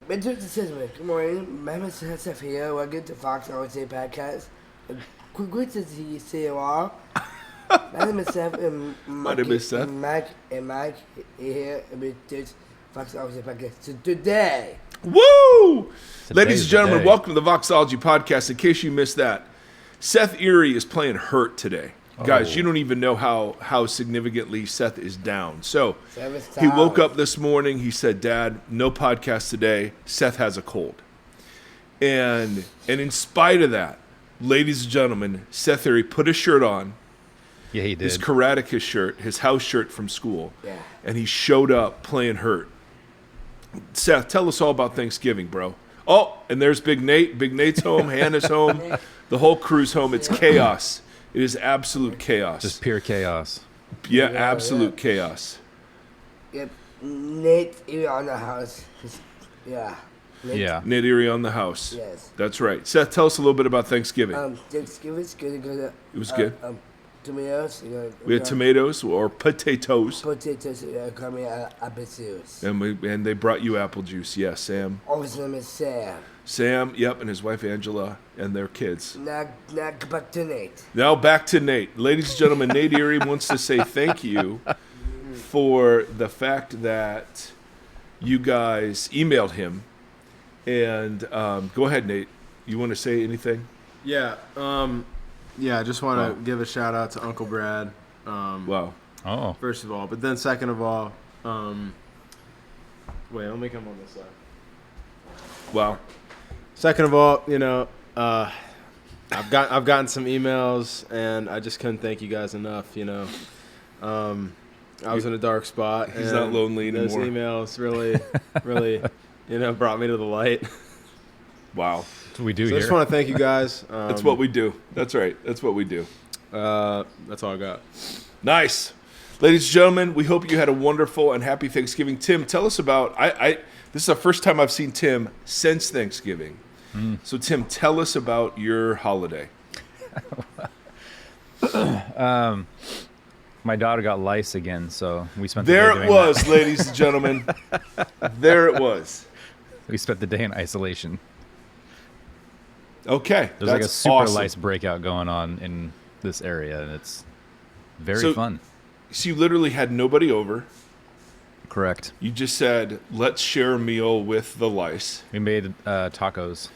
Good morning. My name is Seth here. Welcome to Fox ROC Podcast. Good to see you all. My name is Seth, and Mike here with this Fox ROC Podcast. So today. Woo! Ladies and gentlemen, welcome to the Voxology Podcast. In case you missed that, Seth Erre is playing hurt today. Guys, you don't even know how significantly Seth is down. So he woke up this morning. He said, Dad, no podcast today. Seth has a cold. And in spite of that, ladies and gentlemen, Seth Erre put his shirt on. Yeah, he did. His karatica shirt, his house shirt from school. Yeah. And he showed up playing hurt. Seth, tell us all about Thanksgiving, bro. Oh, and there's Big Nate. Big Nate's home. Hannah's home. The whole crew's home. It's chaos. It is absolute chaos. Just pure chaos. Yeah, absolute chaos. Yep. Nate Erre on the house. Nate Erre on the house. Yes. That's right. Seth, tell us a little bit about Thanksgiving. Thanksgiving's good. It was good. Tomatoes. We had tomatoes or potatoes. Potatoes coming apple juice. And they brought you apple juice. Yes, Sam. Oh, his name is Sam. Sam, yep, and his wife Angela and their kids. Now back to Nate. Now back to Nate. Ladies and gentlemen, Nate Erre wants to say thank you for the fact that you guys emailed him. And go ahead, Nate. You want to say anything? Yeah. I just want to give a shout out to Uncle Brad. Wow. First of all, but then second of all, wait, let me come on this side. Wow. Second of all, I've gotten some emails, and I just couldn't thank you guys enough. I was in a dark spot. He's not lonely anymore. Those emails really, brought me to the light. Wow. That's what we do here. I just want to thank you guys. That's what we do. That's right. That's what we do. That's all I got. Nice. Ladies and gentlemen, we hope you had a wonderful and happy Thanksgiving. Tim, tell us about, this is the first time I've seen Tim since Thanksgiving. So, Tim, tell us about your holiday. My daughter got lice again, so we spent there the day it doing was, that. ladies and gentlemen. There it was. We spent the day in isolation. Okay. There's like a super awesome. lice breakout going on in this area, and it's very fun. So you literally had nobody over. Correct. You just said, let's share a meal with the lice. We made tacos.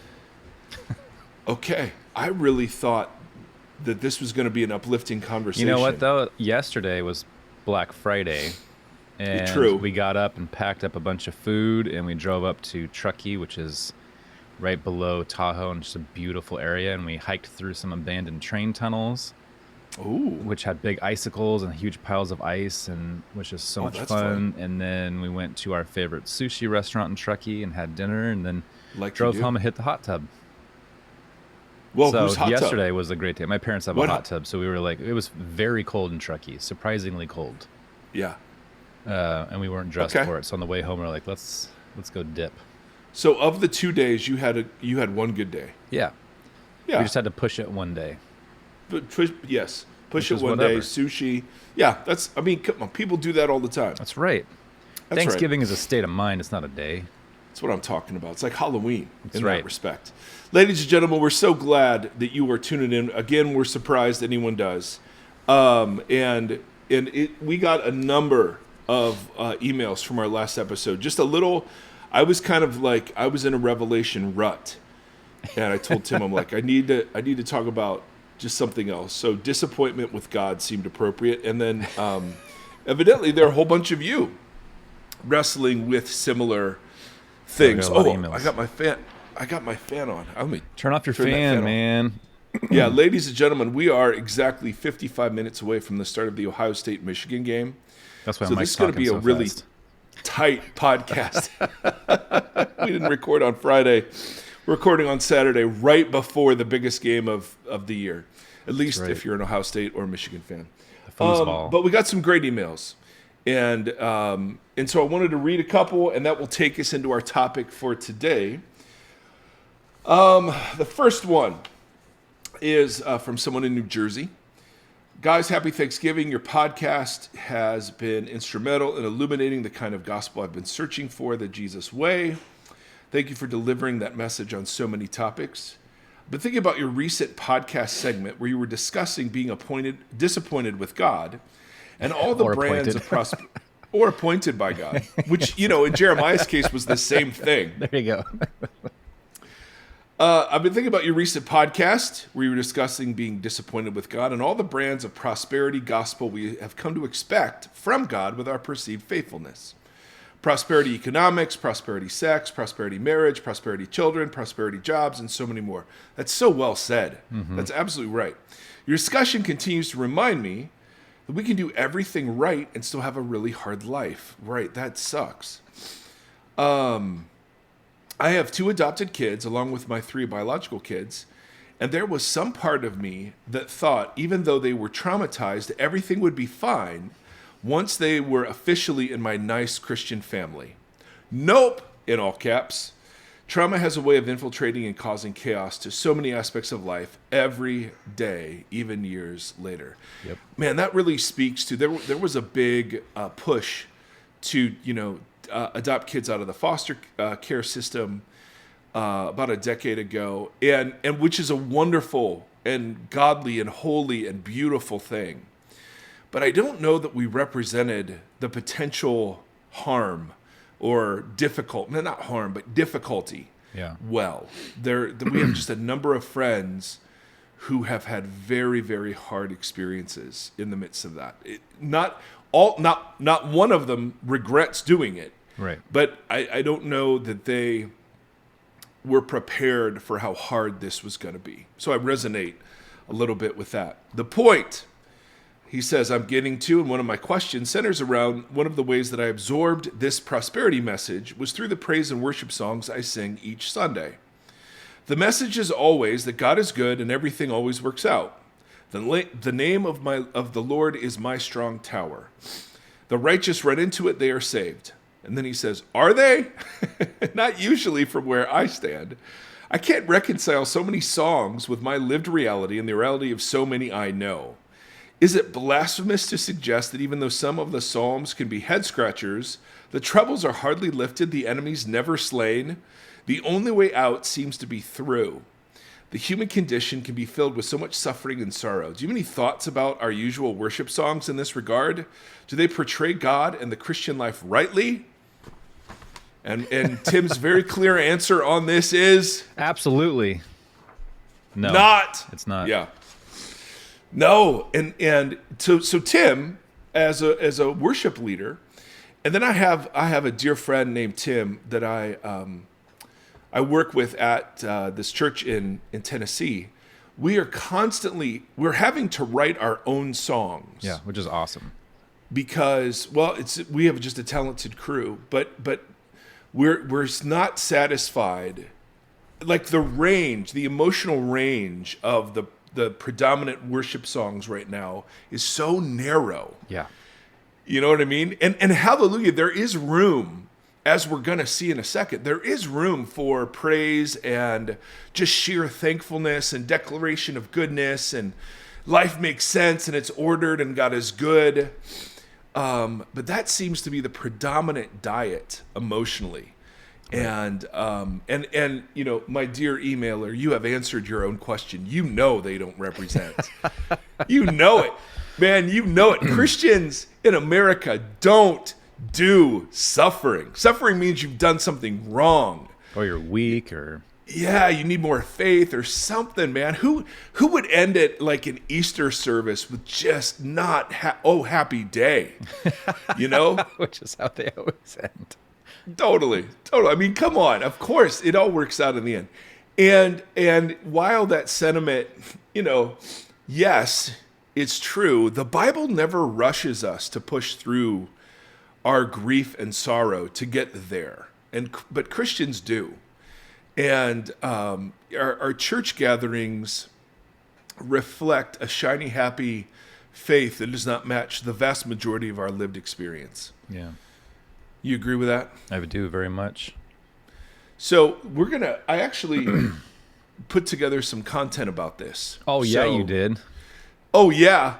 Okay. I really thought that this was going to be an uplifting conversation. You know what, though? Yesterday was Black Friday, and True. we got up and packed up a bunch of food, and we drove up to Truckee, which is right below Tahoe, and just a beautiful area, and we hiked through some abandoned train tunnels, which had big icicles and huge piles of ice, and which is so much fun. And then we went to our favorite sushi restaurant in Truckee and had dinner, and then drove home and hit the hot tub. Well, so yesterday was a great day. My parents have a hot tub, so we were like, it was very cold in Truckee, surprisingly cold. Yeah. And we weren't dressed for it. So on the way home, we were like, let's go dip. So of the 2 days, you had one good day. Yeah. Yeah. We just had to push it one day. But push it one day. Sushi. Yeah, come on, people do that all the time. That's right. Thanksgiving is a state of mind. It's not a day. That's what I'm talking about. It's like Halloween in that respect. Ladies and gentlemen, we're so glad that you are tuning in. Again, we're surprised anyone does. We got a number of emails from our last episode. Just a little. I was kind of like, I was in a revelation rut. And I told Tim, I'm like, I need to talk about just something else. So disappointment with God seemed appropriate. And then evidently there are a whole bunch of you wrestling with similar things. I got my fan on. Let me turn off your fan, man. Yeah, ladies and gentlemen, we are exactly 55 minutes away from the start of the Ohio State-Michigan game. That's why this is going to be a really tight podcast. We didn't record on Friday. We're recording on Saturday, right before the biggest game of the year, at least if you're an Ohio State or Michigan fan. But we got some great emails. And so I wanted to read a couple, and that will take us into our topic for today. The first one is from someone in New Jersey. Guys, happy Thanksgiving. Your podcast has been instrumental in illuminating the kind of gospel I've been searching for, the Jesus way. Thank you for delivering that message on so many topics. I've been thinking about your recent podcast segment where you were discussing being disappointed with God and all the brands of prosperity. Or appointed by God, which, in Jeremiah's case was the same thing. There you go. I've been thinking about your recent podcast where you were discussing being disappointed with God and all the brands of prosperity gospel we have come to expect from God with our perceived faithfulness. Prosperity economics, prosperity sex, prosperity marriage, prosperity children, prosperity jobs, and so many more. That's so well said. Mm-hmm. That's absolutely right. Your discussion continues to remind me that we can do everything right and still have a really hard life. Right, that sucks. I have 2 adopted kids along with my 3 biological kids, and there was some part of me that thought, even though they were traumatized, everything would be fine once they were officially in my nice Christian family. Nope, in all caps. Trauma has a way of infiltrating and causing chaos to so many aspects of life every day, even years later. Yep. Man, that really speaks to, there was a big push to, adopt kids out of the foster care system about a decade ago, and which is a wonderful and godly and holy and beautiful thing. But I don't know that we represented the potential harm or not harm, but difficulty. Yeah. Well, we have just a number of friends who have had very, very hard experiences in the midst of that. Not one of them regrets doing it. Right. But I don't know that they were prepared for how hard this was going to be. So I resonate a little bit with that. The point he says I'm getting to, and one of my questions centers around one of the ways that I absorbed this prosperity message was through the praise and worship songs I sing each Sunday. The message is always that God is good and everything always works out. The name of the Lord is my strong tower. The righteous run into it, they are saved. And then he says, are they? Not usually from where I stand. I can't reconcile so many songs with my lived reality and the reality of so many I know. Is it blasphemous to suggest that even though some of the Psalms can be head-scratchers, the troubles are hardly lifted, the enemies never slain? The only way out seems to be through. The human condition can be filled with so much suffering and sorrow. Do you have any thoughts about our usual worship songs in this regard? Do they portray God and the Christian life rightly? And Tim's very clear answer on this is... Absolutely. No. Not. It's not. Yeah. No, and so Tim, as a worship leader, and then I have a dear friend named Tim that I work with at this church in Tennessee. We're having to write our own songs. Yeah, which is awesome. Because we have just a talented crew, but we're not satisfied. Like the emotional range of the predominant worship songs right now is so narrow. Yeah. You know what I mean? And hallelujah, there is room, as we're going to see in a second, there is room for praise and just sheer thankfulness and declaration of goodness and life makes sense and it's ordered and God is good. But that seems to be the predominant diet emotionally. And my dear emailer, you have answered your own question. You know they don't represent. You know it. Man, you know it. Christians in America don't do suffering. Suffering means you've done something wrong. Or you're weak or... Yeah, you need more faith or something, man. Who would end it like an Easter service with just not, happy day, you know? Which is how they always end. Totally. I mean, come on. Of course, it all works out in the end. And while that sentiment, yes, it's true, the Bible never rushes us to push through our grief and sorrow to get there. But Christians do. And our church gatherings reflect a shiny, happy faith that does not match the vast majority of our lived experience. Yeah. You agree with that? I do very much. So I actually put together some content about this. Oh, yeah, you did. Oh, yeah.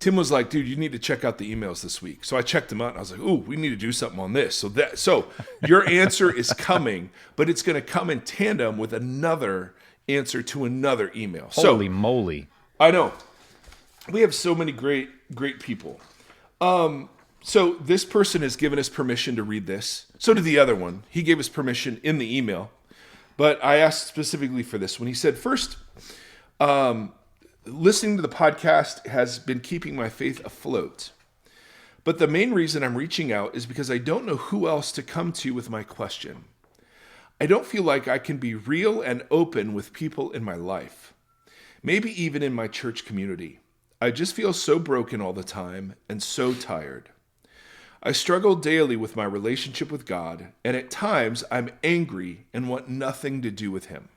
Tim was like, dude, you need to check out the emails this week. So I checked them out and I was like, ooh, we need to do something on this. So your answer is coming, but it's going to come in tandem with another answer to another email. Holy moly. I know. We have so many great people. So this person has given us permission to read this. So did the other one. He gave us permission in the email. But I asked specifically for this one. He said, first, listening to the podcast has been keeping my faith afloat. But the main reason I'm reaching out is because I don't know who else to come to with my question. I don't feel like I can be real and open with people in my life, maybe even in my church community. I just feel so broken all the time and so tired. I struggle daily with my relationship with God, and at times I'm angry and want nothing to do with Him.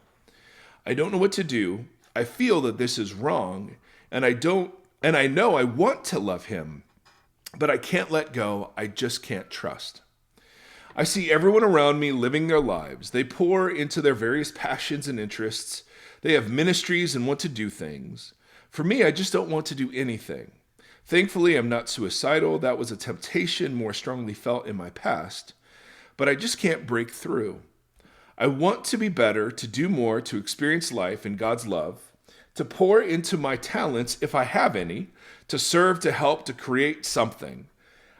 I don't know what to do. I feel that this is wrong, and I know I want to love Him, but I can't let go. I just can't trust. I see everyone around me living their lives. They pour into their various passions and interests. They have ministries and want to do things. For me, I just don't want to do anything. Thankfully, I'm not suicidal. That was a temptation more strongly felt in my past, but I just can't break through. I want to be better, to do more, to experience life and God's love, to pour into my talents, if I have any, to serve, to help, to create something.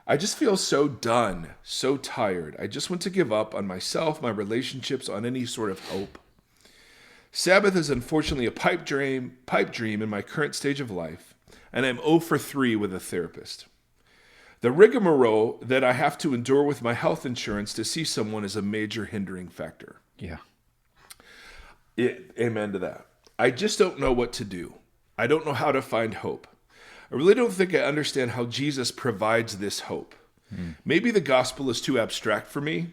I just feel so done, so tired. I just want to give up on myself, my relationships, on any sort of hope. Sabbath is unfortunately a pipe dream in my current stage of life, and I'm 0 for 3 with a therapist. The rigmarole that I have to endure with my health insurance to see someone is a major hindering factor. Yeah. Amen to that. I just don't know what to do. I don't know how to find hope. I really don't think I understand how Jesus provides this hope. Maybe the gospel is too abstract for me.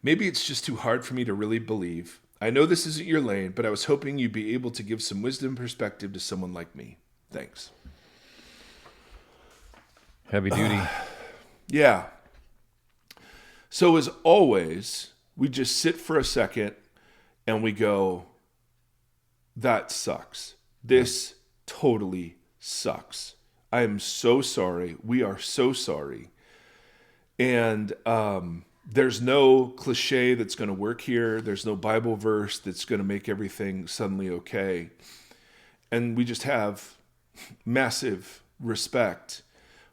Maybe it's just too hard for me to really believe. I know this isn't your lane, but I was hoping you'd be able to give some wisdom and perspective to someone like me. Thanks. Heavy duty. Yeah. So as always, we just sit for a second and we go, that sucks. This totally sucks. I am so sorry. We are so sorry. And there's no cliche that's going to work here. There's no Bible verse that's going to make everything suddenly okay. And we just have massive respect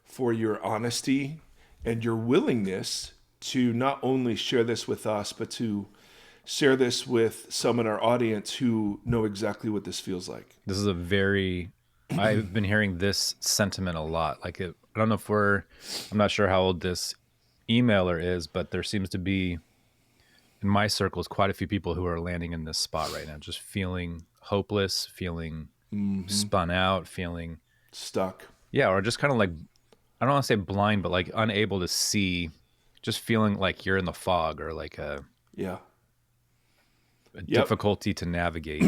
for your honesty and your willingness to not only share this with us, but to share this with some in our audience who know exactly what this feels like. This is I've been hearing this sentiment a lot. I don't know I'm not sure how old this emailer is, but there seems to be, in my circles, quite a few people who are landing in this spot right now, just feeling hopeless, feeling spun out, feeling stuck. Yeah, or just kind of like, I don't want to say blind, but like unable to see, just feeling like you're in the fog or like a difficulty to navigate.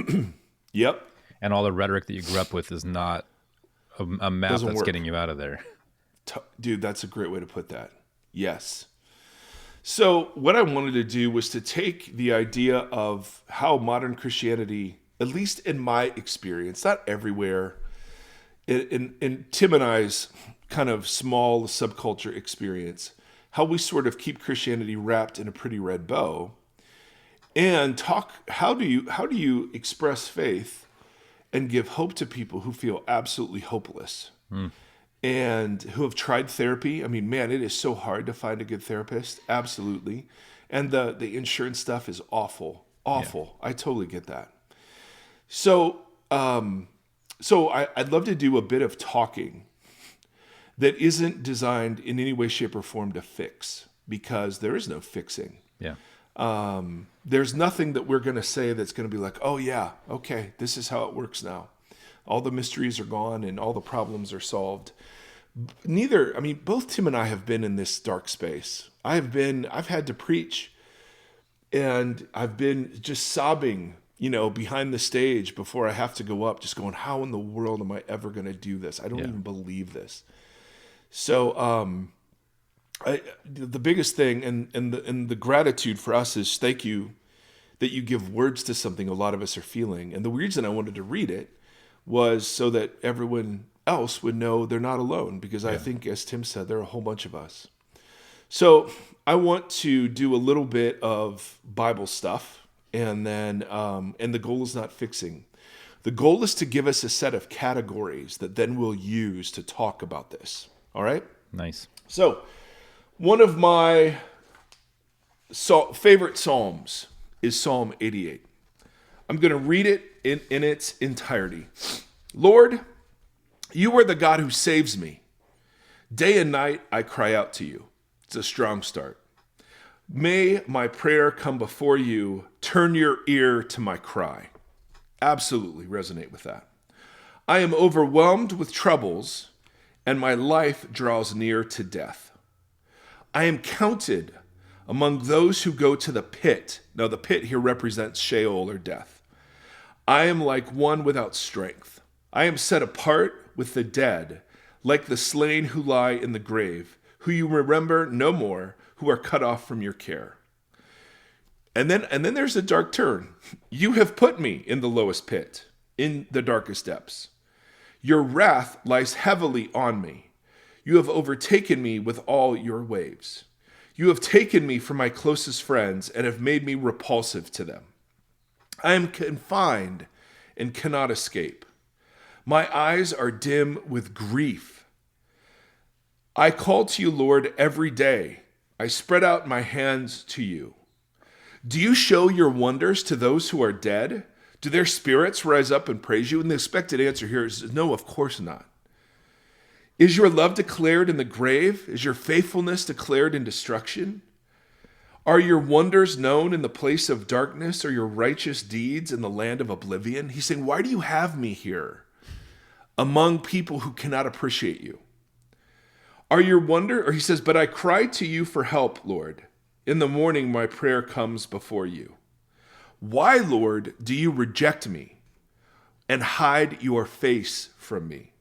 Yep. And all the rhetoric that you grew up with is not a map Doesn't that's work. getting you out of there. Dude, that's a great way to put that. Yes. So what I wanted to do was to take the idea of how modern Christianity, at least in my experience, not everywhere, in Tim and I's kind of small subculture experience, how we sort of keep Christianity wrapped in a pretty red bow, and talk, how do you express faith and give hope to people who feel absolutely hopeless and who have tried therapy. I mean, man, it is so hard to find a good therapist. Absolutely. And the insurance stuff is awful. Yeah. I totally get that. So I'd love to do a bit of talking that isn't designed in any way, shape, or form to fix, because there is no fixing. Yeah. There's nothing that we're going to say that's going to be like, oh yeah, okay, this is how it works now. All the mysteries are gone and all the problems are solved. Both Tim and I have been in this dark space. I've had to preach, and I've been just sobbing, behind the stage before I have to go up, just going, how in the world am I ever going to do this? I don't even believe this. So, the biggest thing and the gratitude for us is thank you that you give words to something a lot of us are feeling. And the reason I wanted to read it was so that everyone else would know they're not alone, because I think, as Tim said, there are a whole bunch of us. So I want to do a little bit of Bible stuff, and then and the goal is not fixing. The goal is to give us a set of categories that then we'll use to talk about this. All right? Nice. So one of my favorite Psalms is Psalm 88. I'm going to read it in its entirety. Lord, you are the God who saves me. Day and night I cry out to you. It's a strong start. May my prayer come before you. Turn your ear to my cry. Absolutely resonate with that. I am overwhelmed with troubles, and my life draws near to death. I am counted among those who go to the pit. Now, the pit here represents Sheol, or death. I am like one without strength. I am set apart with the dead, like the slain who lie in the grave, who you remember no more, who are cut off from your care. And then there's a dark turn. You have put me in the lowest pit, in the darkest depths. Your wrath lies heavily on me. You have overtaken me with all your waves. You have taken me from my closest friends and have made me repulsive to them. I am confined and cannot escape. My eyes are dim with grief. I call to you, Lord, every day. I spread out my hands to you. Do you show your wonders to those who are dead? Do their spirits rise up and praise you? And the expected answer here is no, of course not. Is your love declared in the grave? Is your faithfulness declared in destruction? Are your wonders known in the place of darkness, or your righteous deeds in the land of oblivion? He's saying, why do you have me here among people who cannot appreciate you? Are your wonder, or he says, but I cry to you for help, Lord. In the morning, my prayer comes before you. Why, Lord, do you reject me and hide your face from me?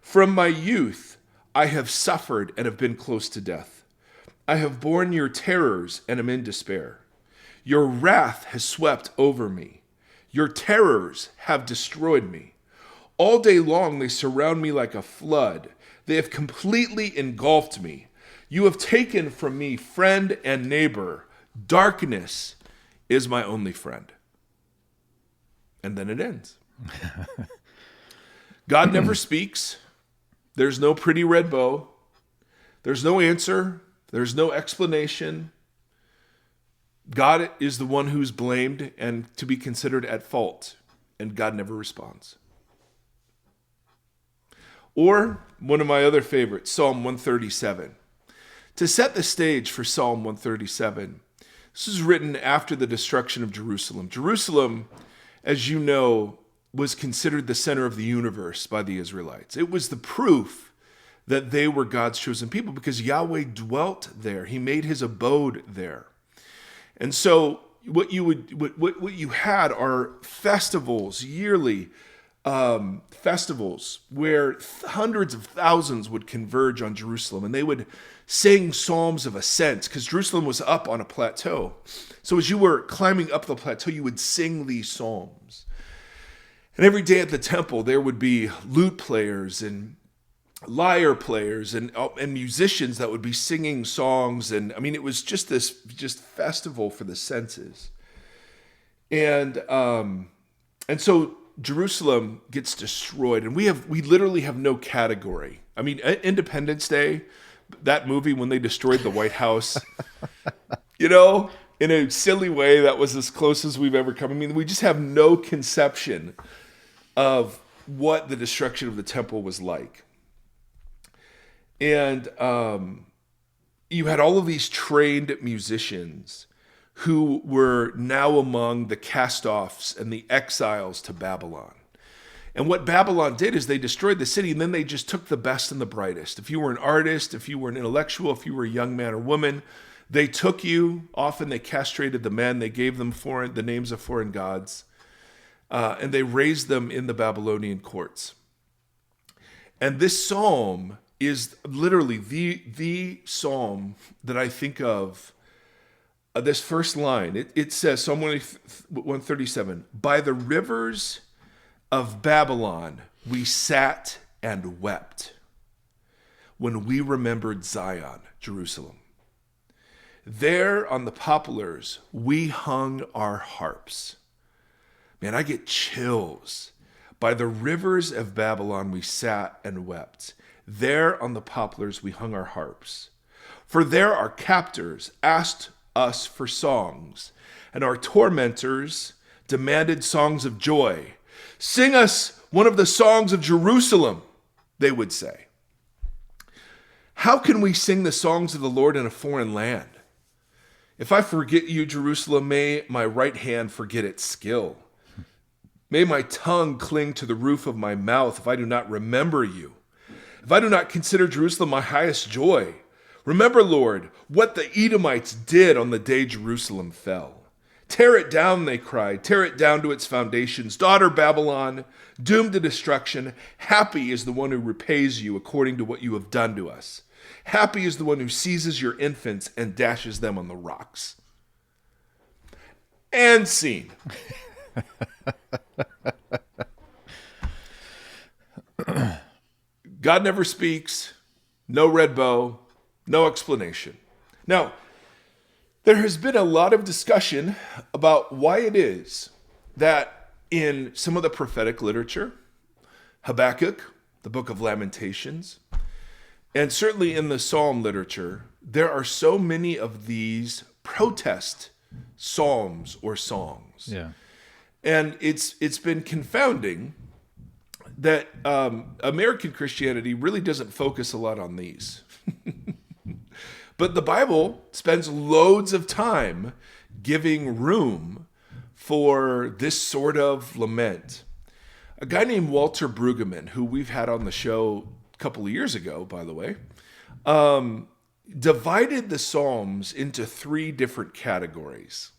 From my youth, I have suffered and have been close to death. I have borne your terrors and am in despair. Your wrath has swept over me. Your terrors have destroyed me. All day long, they surround me like a flood. They have completely engulfed me. You have taken from me friend and neighbor. Darkness is my only friend. And then it ends. God never speaks. There's no pretty red bow. There's no answer. There's no explanation. God is the one who's blamed and to be considered at fault, and God never responds. Or one of my other favorites, Psalm 137. To set the stage for Psalm 137, this is written after the destruction of Jerusalem. Jerusalem, as you know, was considered the center of the universe by the Israelites. It was the proof that they were God's chosen people because Yahweh dwelt there. He made his abode there. And so what you had are festivals, yearly festivals, where hundreds of thousands would converge on Jerusalem, and they would sing psalms of ascent, because Jerusalem was up on a plateau. So as you were climbing up the plateau, you would sing these psalms. And every day at the temple, there would be lute players and lyre players and musicians that would be singing songs. And I mean, it was just this festival for the senses. And so Jerusalem gets destroyed, and we literally have no category. I mean, Independence Day, that movie when they destroyed the White House, in a silly way, that was as close as we've ever come. I mean, we just have no conception of what the destruction of the temple was like. And you had all of these trained musicians who were now among the cast-offs and the exiles to Babylon. And what Babylon did is they destroyed the city, and then they just took the best and the brightest. If you were an artist, if you were an intellectual, if you were a young man or woman, they took you. Often they castrated the men. They gave them the names of foreign gods. And they raised them in the Babylonian courts. And this psalm is literally the psalm that I think of. This first line, it says, Psalm 137, by the rivers of Babylon we sat and wept when we remembered Zion, Jerusalem. There on the poplars, we hung our harps. Man, I get chills. By the rivers of Babylon, we sat and wept. There on the poplars, we hung our harps. For there our captors asked us for songs, and our tormentors demanded songs of joy. Sing us one of the songs of Jerusalem, they would say. How can we sing the songs of the Lord in a foreign land? If I forget you, Jerusalem, may my right hand forget its skill. May my tongue cling to the roof of my mouth if I do not remember you. If I do not consider Jerusalem my highest joy. Remember, Lord, what the Edomites did on the day Jerusalem fell. Tear it down, they cried. Tear it down to its foundations. Daughter Babylon, doomed to destruction, happy is the one who repays you according to what you have done to us. Happy is the one who seizes your infants and dashes them on the rocks. And scene. God never speaks, no red bow, no explanation. Now, there has been a lot of discussion about why it is that in some of the prophetic literature, Habakkuk, the book of Lamentations, and certainly in the Psalm literature, there are so many of these protest psalms or songs. Yeah. And it's been confounding that American Christianity really doesn't focus a lot on these. But the Bible spends loads of time giving room for this sort of lament. A guy named Walter Brueggemann, who we've had on the show a couple of years ago, by the way, divided the Psalms into 3 different categories.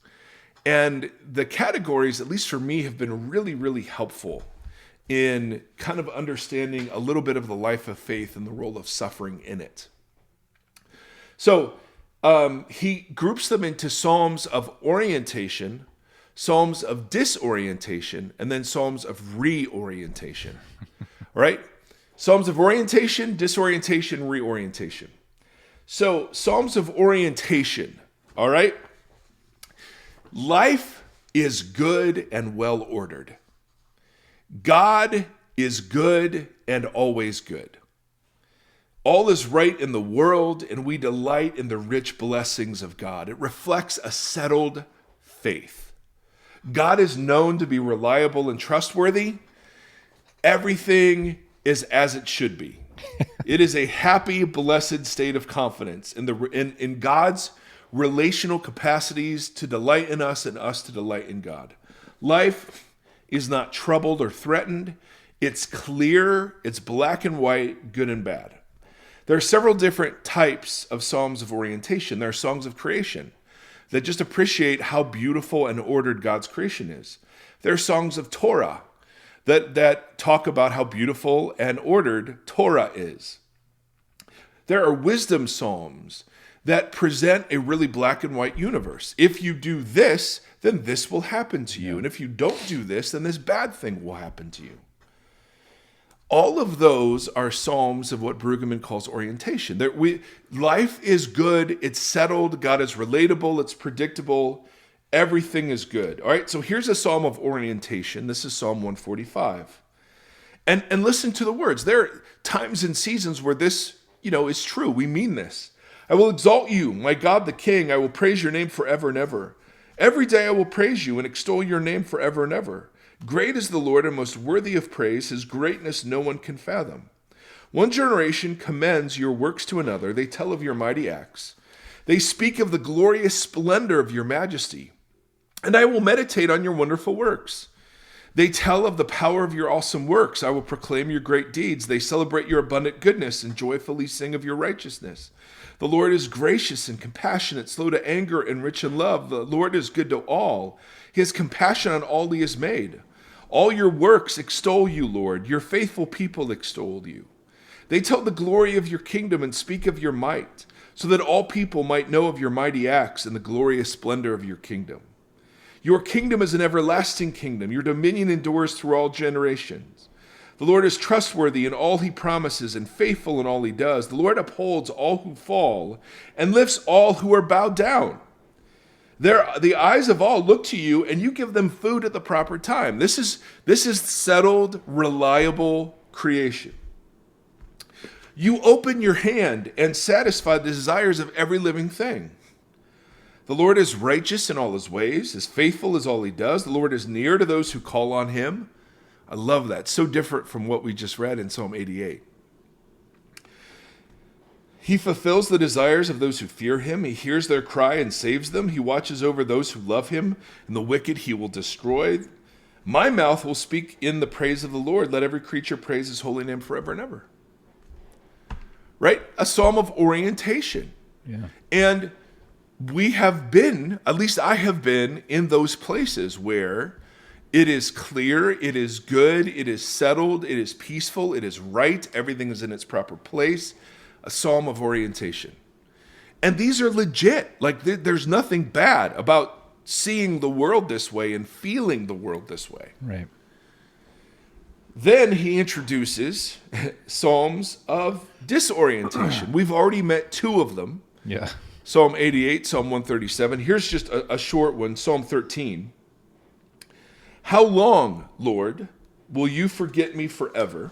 And the categories, at least for me, have been really, really helpful in kind of understanding a little bit of the life of faith and the role of suffering in it. So he groups them into Psalms of orientation, Psalms of disorientation, and then Psalms of reorientation. Right? Psalms of orientation, disorientation, reorientation. So Psalms of orientation, all right? Life is good and well ordered. God is good and always good. All is right in the world, and we delight in the rich blessings of God. It reflects a settled faith. God is known to be reliable and trustworthy. Everything is as it should be. It is a happy, blessed state of confidence in God's relational capacities to delight in us and us to delight in God. Life is not troubled or threatened. It's clear, it's black and white, good and bad. There are several different types of Psalms of orientation. There are songs of creation that just appreciate how beautiful and ordered God's creation is. There are songs of Torah that talk about how beautiful and ordered Torah is. There are wisdom psalms that present a really black and white universe. If you do this, then this will happen to you. And if you don't do this, then this bad thing will happen to you. All of those are psalms of what Brueggemann calls orientation. Life is good, it's settled, God is relatable, it's predictable, everything is good. All right, so here's a psalm of orientation. This is Psalm 145. And listen to the words. There are times and seasons where this, is true. We mean this. I will exalt you, my God the King. I will praise your name forever and ever. Every day I will praise you and extol your name forever and ever. Great is the Lord and most worthy of praise. His greatness no one can fathom. One generation commends your works to another. They tell of your mighty acts. They speak of the glorious splendor of your majesty. And I will meditate on your wonderful works. They tell of the power of your awesome works. I will proclaim your great deeds. They celebrate your abundant goodness and joyfully sing of your righteousness. The Lord is gracious and compassionate, slow to anger and rich in love. The Lord is good to all. He has compassion on all he has made. All your works extol you, Lord. Your faithful people extol you. They tell the glory of your kingdom and speak of your might, so that all people might know of your mighty acts and the glorious splendor of your kingdom. Your kingdom is an everlasting kingdom. Your dominion endures through all generations. The Lord is trustworthy in all he promises and faithful in all he does. The Lord upholds all who fall and lifts all who are bowed down. The eyes of all look to you, and you give them food at the proper time. This is settled, reliable creation. You open your hand and satisfy the desires of every living thing. The Lord is righteous in all his ways, as faithful as all he does. The Lord is near to those who call on him. I love that. So different from what we just read in Psalm 88. He fulfills the desires of those who fear him. He hears their cry and saves them. He watches over those who love him, and the wicked he will destroy. My mouth will speak in the praise of the Lord. Let every creature praise his holy name forever and ever. Right? A psalm of orientation. Yeah. And we have been, at least I have been, in those places where it is clear, it is good, it is settled, it is peaceful, it is right, everything is in its proper place. A psalm of orientation. And these are legit. Like, there's nothing bad about seeing the world this way and feeling the world this way. Right. Then he introduces psalms of disorientation. We've already met two of them. Yeah. Psalm 88, Psalm 137. Here's just a short one, Psalm 13. How long, Lord, will you forget me forever?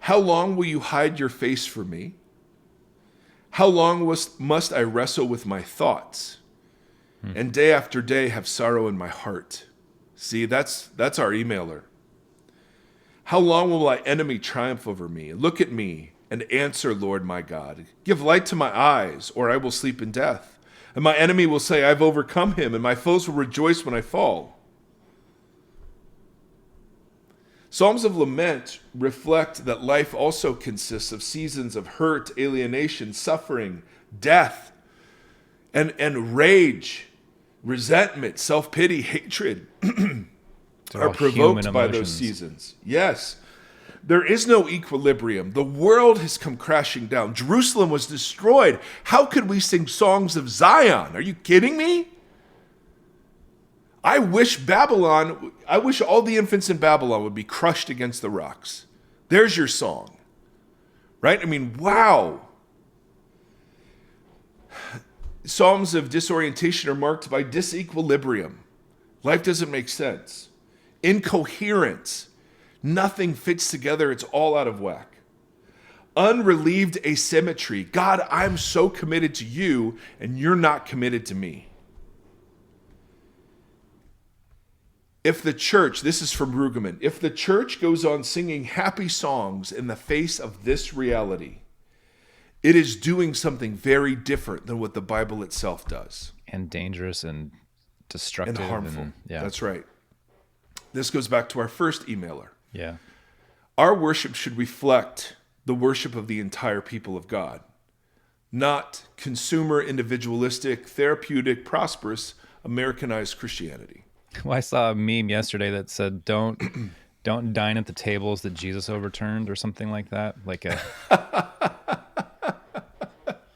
How long will you hide your face from me? How long must I wrestle with my thoughts and day after day have sorrow in my heart? See, that's our emailer. How long will my enemy triumph over me? Look at me and answer, Lord my God. Give light to my eyes, or I will sleep in death. And my enemy will say, I've overcome him, and my foes will rejoice when I fall. Psalms of lament reflect that life also consists of seasons of hurt, alienation, suffering, death, and rage, resentment, self-pity, hatred are provoked by those seasons. Yes. There is no equilibrium. The world has come crashing down. Jerusalem was destroyed. How could we sing songs of Zion? Are you kidding me? I wish all the infants in Babylon would be crushed against the rocks. There's your song. Right? I mean, wow. Psalms of disorientation are marked by disequilibrium. Life doesn't make sense. Incoherence. Nothing fits together. It's all out of whack. Unrelieved asymmetry. God, I'm so committed to you, and you're not committed to me. If the church, this is from Brueggemann, if the church goes on singing happy songs in the face of this reality, it is doing something very different than what the Bible itself does. And dangerous and destructive. And harmful. Yeah. That's right. This goes back to our first emailer. Yeah. Our worship should reflect the worship of the entire people of God, not consumer, individualistic, therapeutic, prosperous, Americanized Christianity. Well, I saw a meme yesterday that said, don't dine at the tables that Jesus overturned or something like that. Like a...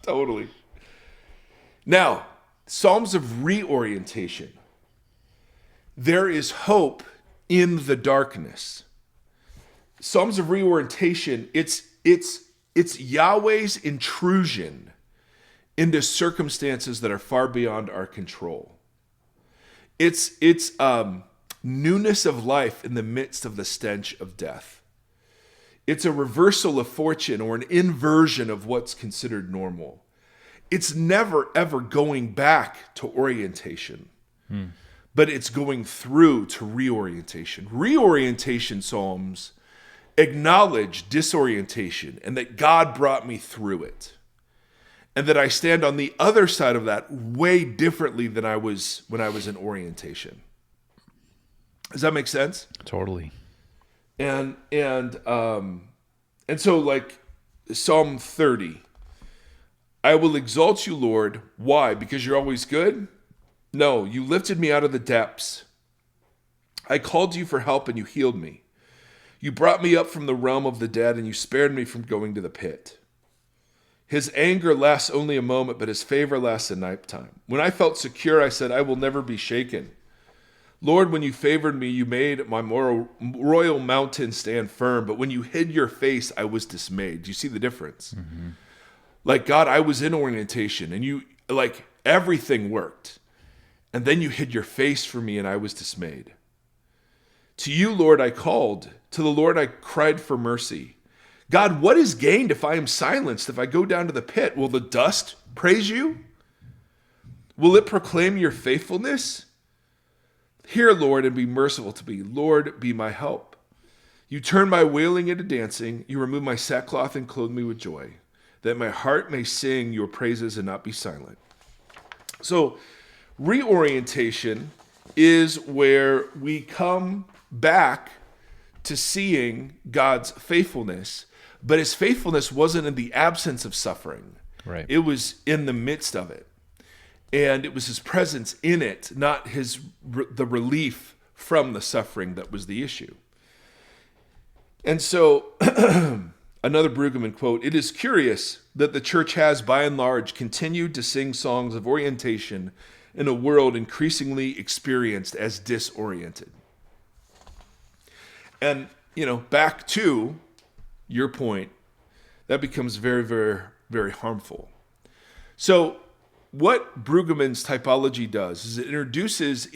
Totally. Now, Psalms of reorientation. There is hope in the darkness. Psalms of reorientation, it's Yahweh's intrusion into circumstances that are far beyond our control. It's newness of life in the midst of the stench of death. It's a reversal of fortune or an inversion of what's considered normal. It's never, ever going back to orientation, but it's going through to reorientation. Reorientation psalms acknowledge disorientation and that God brought me through it. And that I stand on the other side of that way differently than I was when I was in orientation. Does that make sense? Totally. And so like Psalm 30, I will exalt you, Lord. Why? Because you're always good? No, you lifted me out of the depths. I called you for help and you healed me. You brought me up from the realm of the dead and you spared me from going to the pit. His anger lasts only a moment, but his favor lasts a nighttime. When I felt secure, I said, I will never be shaken. Lord, when you favored me, you made my royal mountain stand firm. But when you hid your face, I was dismayed. Do you see the difference? Mm-hmm. Like, God, I was in orientation, and you, like, everything worked. And then you hid your face from me, and I was dismayed. To you, Lord, I called. To the Lord, I cried for mercy. God, what is gained if I am silenced? If I go down to the pit, will the dust praise you? Will it proclaim your faithfulness? Hear, Lord, and be merciful to me. Lord, be my help. You turn my wailing into dancing. You remove my sackcloth and clothe me with joy, that my heart may sing your praises and not be silent. So, reorientation is where we come back to seeing God's faithfulness, but his faithfulness wasn't in the absence of suffering. Right. It was in the midst of it. And it was his presence in it, not the relief from the suffering that was the issue. And so, another Brueggemann quote, "It is curious that the church has, by and large, continued to sing songs of orientation in a world increasingly experienced as disoriented." And, back to your point, that becomes very, very, very harmful. So, what Brueggemann's typology does is it introduces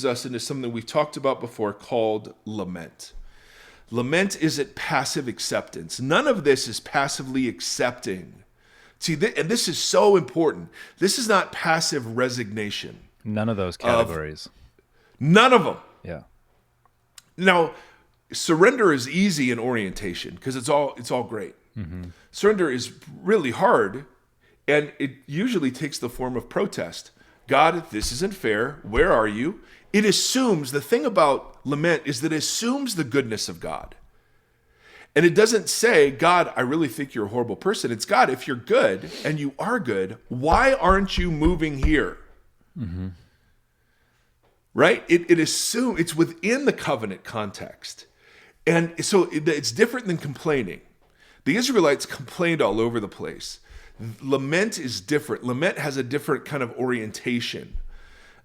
us into something we've talked about before called lament. Lament isn't passive acceptance. None of this is passively accepting. See, and this is so important. This is not passive resignation. None of those categories. None of them. Yeah. Now, surrender is easy in orientation because it's all great. Mm-hmm. Surrender is really hard. And it usually takes the form of protest. God, this isn't fair. Where are you? It assumes, the thing about lament is that it assumes the goodness of God. And it doesn't say, God, I really think you're a horrible person. It's, God, if you're good and you are good, why aren't you moving here? Mm-hmm. Right? It assumes, it's within the covenant context. And so it's different than complaining. The Israelites complained all over the place. Lament is different. Lament has a different kind of orientation.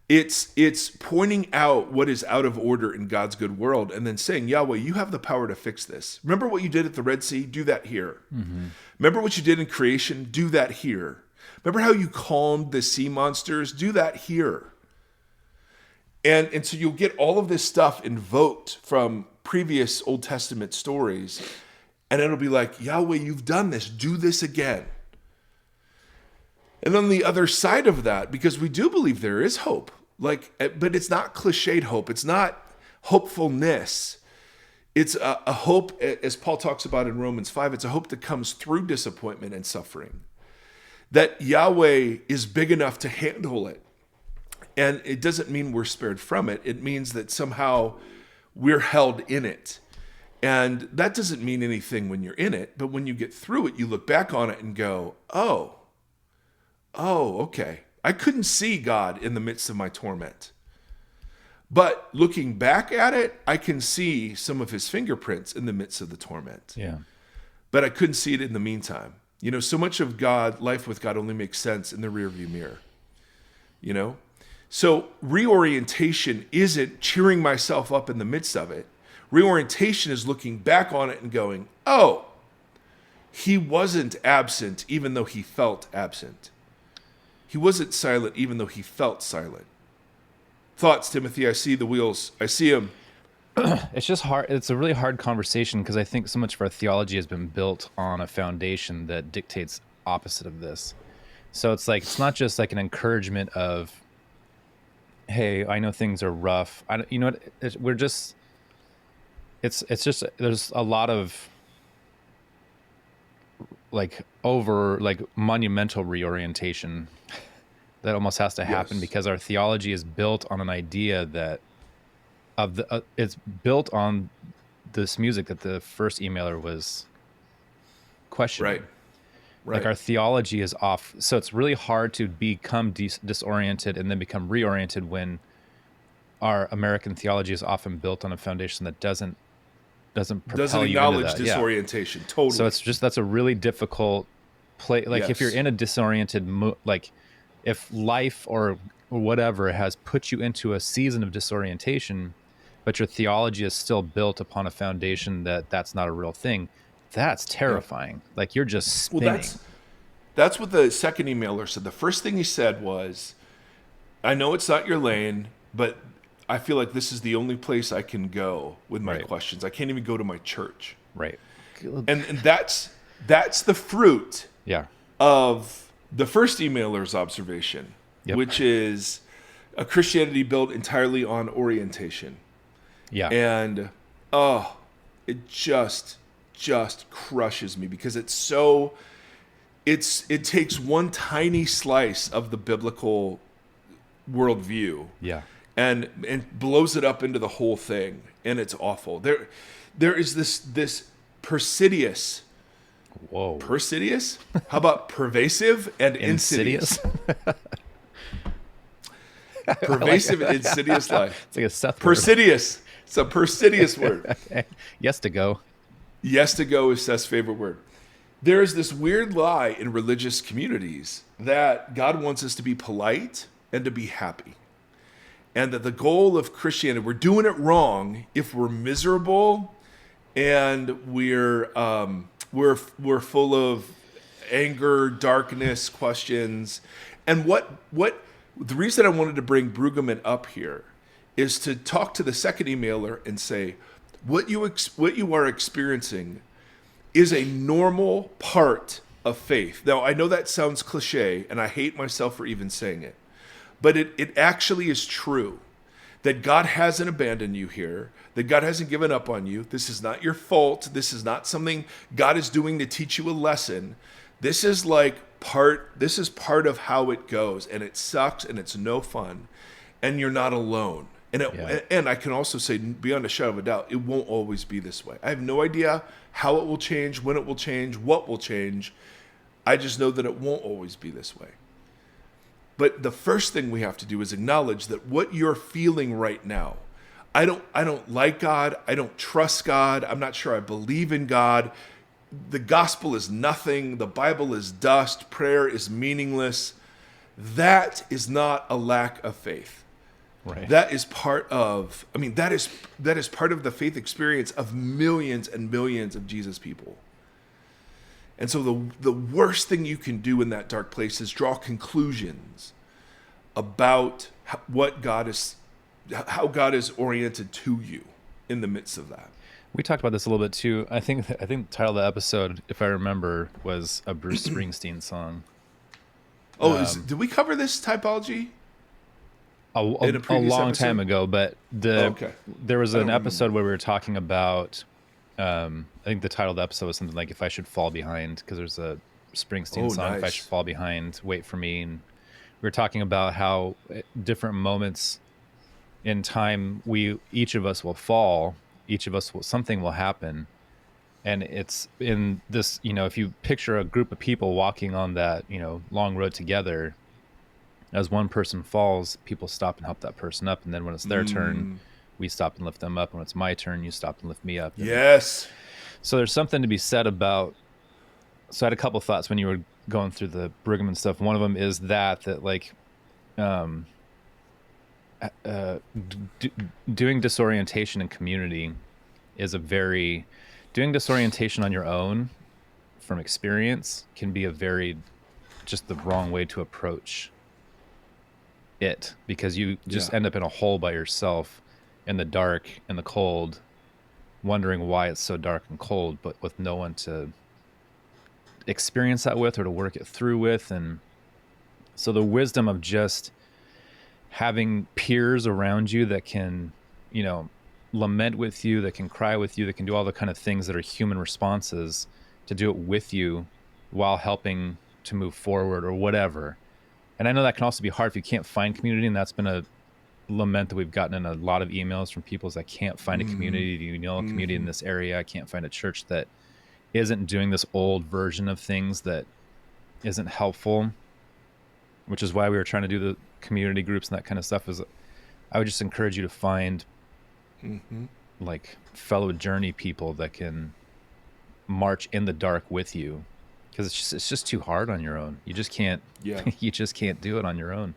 It's pointing out what is out of order in God's good world and then saying, Yahweh, you have the power to fix this. Remember what you did at the Red Sea? Do that here. Mm-hmm. Remember what you did in creation? Do that here. Remember how you calmed the sea monsters? Do that here. And so you'll get all of this stuff invoked from previous Old Testament stories, and it'll be like, Yahweh, you've done this. Do this again. And on the other side of that, because we do believe there is hope, but it's not cliched hope. It's not hopefulness. It's a hope, as Paul talks about in Romans 5, it's a hope that comes through disappointment and suffering. That Yahweh is big enough to handle it. And it doesn't mean we're spared from it. It means that somehow we're held in it. And that doesn't mean anything when you're in it, but when you get through it, you look back on it and go, oh, okay. I couldn't see God in the midst of my torment. But looking back at it, I can see some of his fingerprints in the midst of the torment. Yeah. But I couldn't see it in the meantime. So much of life with God only makes sense in the rearview mirror. So reorientation isn't cheering myself up in the midst of it. Reorientation is looking back on it and going, oh, he wasn't absent even though he felt absent. He wasn't silent even though he felt silent. Thoughts, Timothy? I see the wheels. I see them. It's just hard. It's a really hard conversation because I think so much of our theology has been built on a foundation that dictates opposite of this. So it's not just like an encouragement of, hey, I know things are rough. It's just there's a lot of monumental reorientation that almost has to happen because our theology is built on an idea that it's built on this music that the first emailer was questioning. Right. Our theology is off. So it's really hard to become disoriented and then become reoriented when our American theology is often built on a foundation that doesn't acknowledge disorientation. Yeah. Totally. So that's a really difficult play. If you're in a disoriented if life or whatever has put you into a season of disorientation, but your theology is still built upon a foundation that's not a real thing, that's terrifying. Like you're just spinning. Well, that's what the second emailer said. The first thing he said was, I know it's not your lane, but I feel like this is the only place I can go with my questions. I can't even go to my church. Right. And that's the fruit of the first emailer's observation, which is a Christianity built entirely on orientation. Yeah. And it just crushes me because it takes one tiny slice of the biblical worldview. Yeah. And blows it up into the whole thing, and it's awful. There is this persidious. Whoa. Persidious? How about pervasive and insidious? Pervasive and insidious life. It's like a Seth persidious. Word. It's a persidious word. Yes to go. Yes to go is Seth's favorite word. There is this weird lie in religious communities that God wants us to be polite and to be happy. And that the goal of Christianity, we're doing it wrong if we're miserable and we're full of anger, darkness, questions. And what the reason I wanted to bring Brueggemann up here is to talk to the second emailer and say, what you are experiencing is a normal part of faith. Now, I know that sounds cliche, and I hate myself for even saying it, but it actually is true that God hasn't abandoned you here, that God hasn't given up on you. This is not your fault. This is not something God is doing to teach you a lesson. This is part of how it goes, and it sucks, and it's no fun, and you're not alone. And I can also say, beyond a shadow of a doubt, it won't always be this way. I have no idea how it will change, when it will change, what will change. I just know that it won't always be this way. But the first thing we have to do is acknowledge that what you're feeling right now, I don't like God, I don't trust God, I'm not sure I believe in God. The gospel is nothing, the Bible is dust, prayer is meaningless. That is not a lack of faith. Right. That is part of the faith experience of millions and millions of Jesus people. And so the worst thing you can do in that dark place is draw conclusions about how God is oriented to you in the midst of that. We talked about this a little bit too. I think the title of the episode, if I remember, was a Bruce Springsteen song. Did we cover this typology? A long time ago, but there was an episode where we were talking about, I think the title of the episode was something like "If I Should Fall Behind," because there's a Springsteen song, nice. "If I Should Fall Behind, Wait for Me," and we were talking about how at different moments in time, each of us will fall, something will happen, and it's in this, if you picture a group of people walking on that, long road together. As one person falls, people stop and help that person up. And then when it's their turn, we stop and lift them up. When it's my turn, you stop and lift me up. Yes. So there's something to be said about... So I had a couple of thoughts when you were going through the Brueggemann stuff. One of them is that like doing disorientation in community is doing disorientation on your own from experience can be just the wrong way to approach it, because you just end up in a hole by yourself in the dark and the cold, wondering why it's so dark and cold, but with no one to experience that with or to work it through with. And so the wisdom of just having peers around you that can, lament with you, that can cry with you, that can do all the kind of things that are human responses, to do it with you while helping to move forward or whatever. And I know that can also be hard if you can't find community, and that's been a lament that we've gotten in a lot of emails from people, is I can't find a community. Do you know a community in this area? I can't find a church that isn't doing this old version of things that isn't helpful, which is why we were trying to do the community groups and that kind of stuff. Is I would just encourage you to find like fellow journey people that can march in the dark with you, because it's just too hard on your own. You just can't. Yeah. You just can't do it on your own.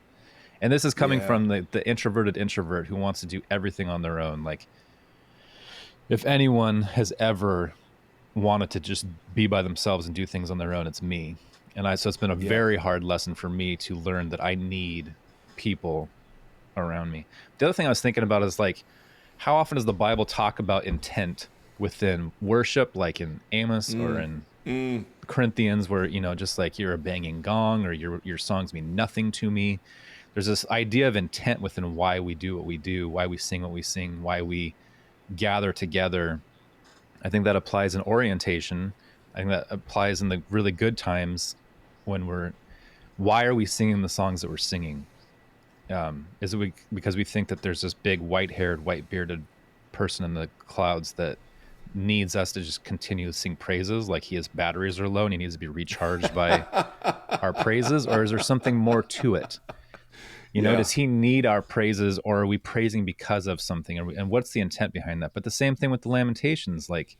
And this is coming from the introverted introvert who wants to do everything on their own. Like, if anyone has ever wanted to just be by themselves and do things on their own, it's me. And so it's been a very hard lesson for me to learn that I need people around me. The other thing I was thinking about is, like, how often does the Bible talk about intent within worship, like in Amos or in Corinthians, where, just like you're a banging gong or your songs mean nothing to me. There's this idea of intent within why we do what we do, why we sing what we sing, why we gather together. I think that applies in orientation. I think that applies in the really good times when why are we singing the songs that we're singing? Is it because we think that there's this big white-haired, white-bearded person in the clouds that needs us to just continue to sing praises, like his batteries are low and he needs to be recharged by our praises? Or is there something more to it? Does he need our praises, or are we praising because of something? And what's the intent behind that? But the same thing with the Lamentations, like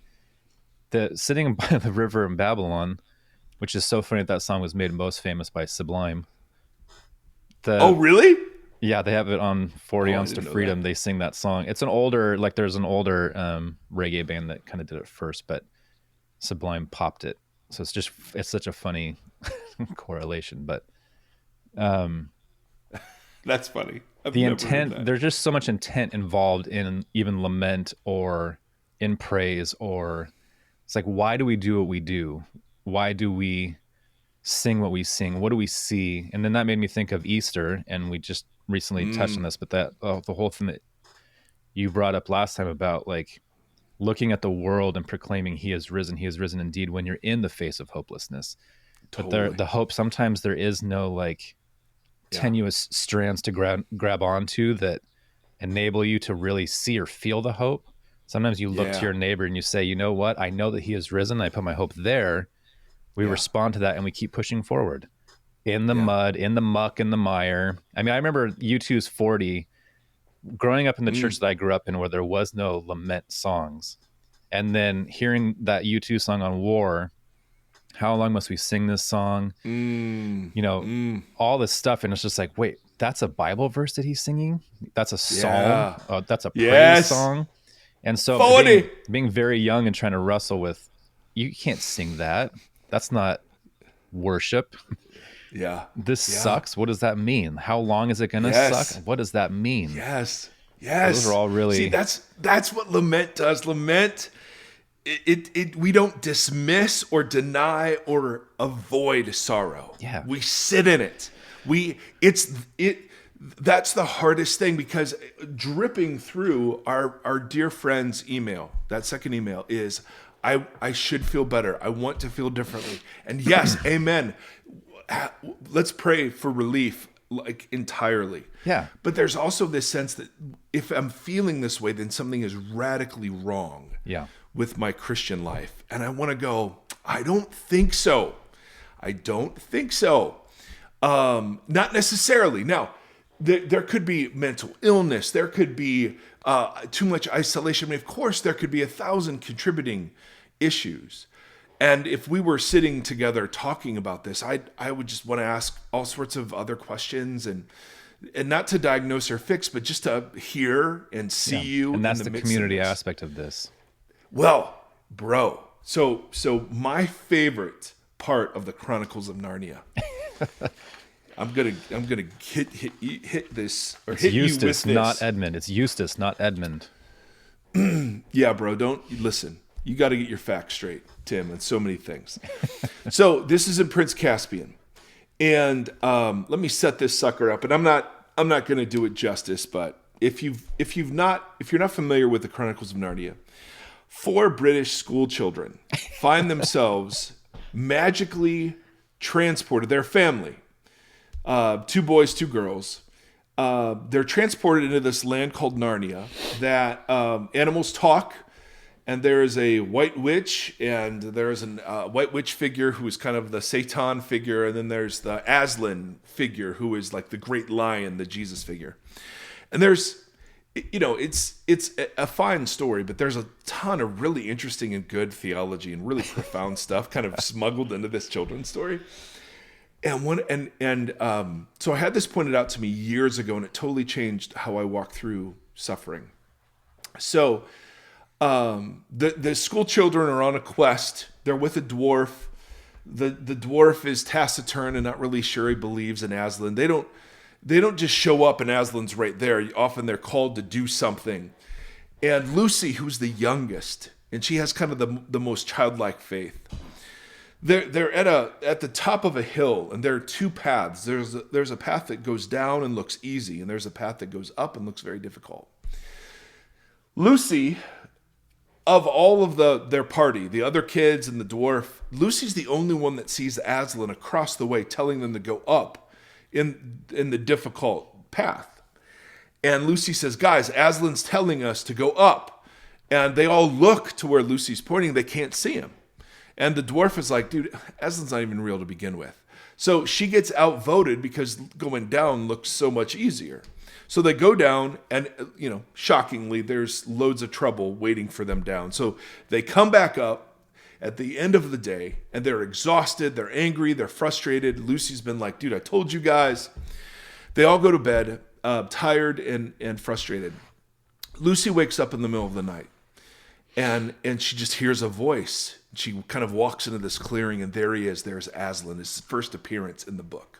the sitting by the river in Babylon, which is so funny that song was made most famous by Sublime. Oh, really? Yeah, they have it on 40 Ounce to Freedom. They sing that song. It's an older, there's an older reggae band that kind of did it first, but Sublime popped it. So it's such a funny correlation, but that's funny. The intent, there's just so much intent involved in even lament or in praise, or it's like, why do we do what we do? Why do we sing what we sing? What do we see? And then that made me think of Easter, and we just recently touched on this, but that the whole thing that you brought up last time about, like, looking at the world and proclaiming he is risen indeed, when you're in the face of hopelessness. Totally. But the hope, sometimes there is no, like, tenuous strands to grab onto that enable you to really see or feel the hope. Sometimes you look to your neighbor and you say, you know what? I know that he is risen. I put my hope there. We respond to that and we keep pushing forward in the mud, in the muck, in the mire. I mean, I remember U2's 40 growing up in the church that I grew up in, where there was no lament songs. And then hearing that U2 song on War, how long must we sing this song? All this stuff. And it's just like, wait, that's a Bible verse that he's singing? That's a psalm? That's a praise song? And so being very young and trying to wrestle with, you can't sing that. That's not worship. Yeah. This sucks. What does that mean? How long is it going to suck? What does that mean? Yes. Those are all really... See, that's what lament does. Lament, we don't dismiss or deny or avoid sorrow. Yeah. We sit in it. That's the hardest thing, because dripping through our dear friend's email, that second email, is I should feel better. I want to feel differently. And yes, amen. Let's pray for relief, like, entirely. Yeah. But there's also this sense that if I'm feeling this way, then something is radically wrong with my Christian life. And I want to go, I don't think so. Not necessarily. Now, there could be mental illness. There could be too much isolation. I mean, of course, there could be 1,000 contributing issues. And if we were sitting together talking about this, I would just want to ask all sorts of other questions, and not to diagnose or fix, but just to hear and see you. And that's the community aspect of this. Well, bro, so my favorite part of the Chronicles of Narnia. I'm gonna hit this, or it's hit Eustace, you with this. Not Edmund. It's Eustace, not Edmund. Yeah, bro. Don't listen. You got to get your facts straight, Tim, and so many things. So this is in Prince Caspian, and let me set this sucker up. And I'm not going to do it justice, but if you're not familiar with the Chronicles of Narnia, 4 British school children find themselves magically transported. Their family, 2 boys, 2 girls. They're transported into this land called Narnia that animals talk. And there is a white witch, and there's a white witch figure who is kind of the Satan figure, and then there's the Aslan figure who is like the great lion, the Jesus figure. And it's a fine story, but there's a ton of really interesting and good theology and really profound stuff kind of smuggled into this children's story. And so I had this pointed out to me years ago, and it totally changed how I walk through suffering. So the school children are on a quest. They're with a dwarf. The dwarf is taciturn and not really sure he believes in Aslan. They don't just show up and Aslan's right there. Often they're called to do something. And Lucy, who's the youngest, and she has kind of the most childlike faith. They're at the top of a hill, and there are two paths. There's a path that goes down and looks easy, and there's a path that goes up and looks very difficult. Lucy, of all of their party, the other kids and the dwarf, Lucy's the only one that sees Aslan across the way, telling them to go up in the difficult path. And Lucy says, "Guys, Aslan's telling us to go up." And they all look to where Lucy's pointing. They can't see him. And the dwarf is like, "Dude, Aslan's not even real to begin with." So she gets outvoted because going down looks so much easier. So they go down, and shockingly, there's loads of trouble waiting for them down. So they come back up at the end of the day, and they're exhausted, they're angry, they're frustrated. Lucy's been like, "Dude, I told you guys." They all go to bed, tired and frustrated. Lucy wakes up in the middle of the night, and she just hears a voice. She kind of walks into this clearing, and there he is. There's Aslan, his first appearance in the book.